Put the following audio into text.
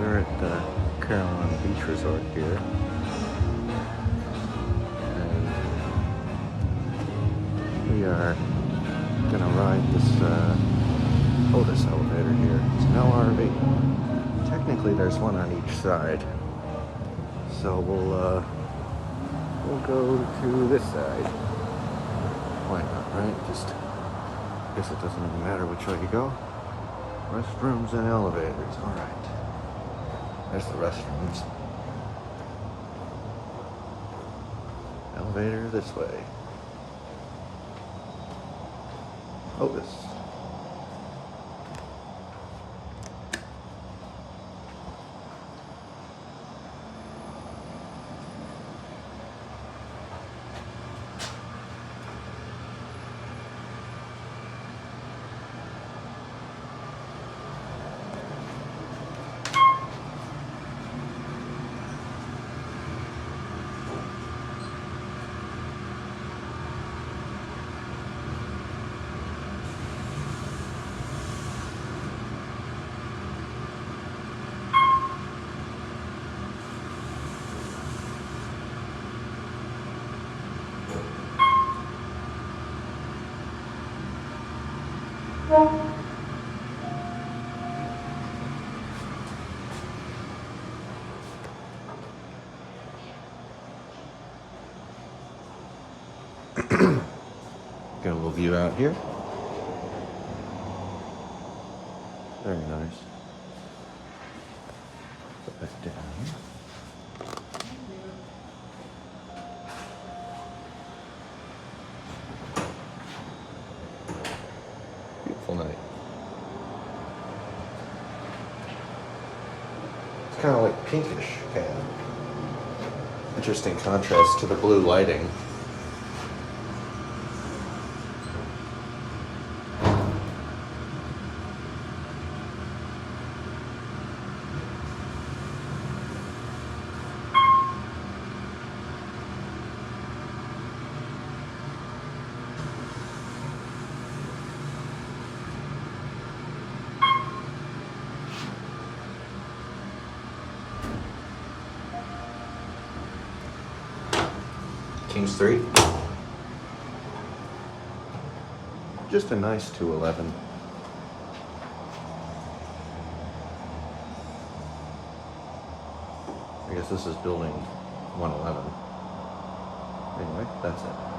We're at the Carillon Beach Resort here, and we are gonna ride this Otis elevator here. It's an LRV. Technically, there's one on each side, so we'll go to this side. Why not, right? Just guess it doesn't even matter which way you go. Restrooms and elevators. All right. There's the restrooms. Elevator this way. Otis. Got a little view out here. Very nice. Put that down. Beautiful night. It's kind of like pinkish, kind of. Interesting contrast to the blue lighting. Kings 3. Just a nice 211. I guess this is building 111. Anyway, that's it.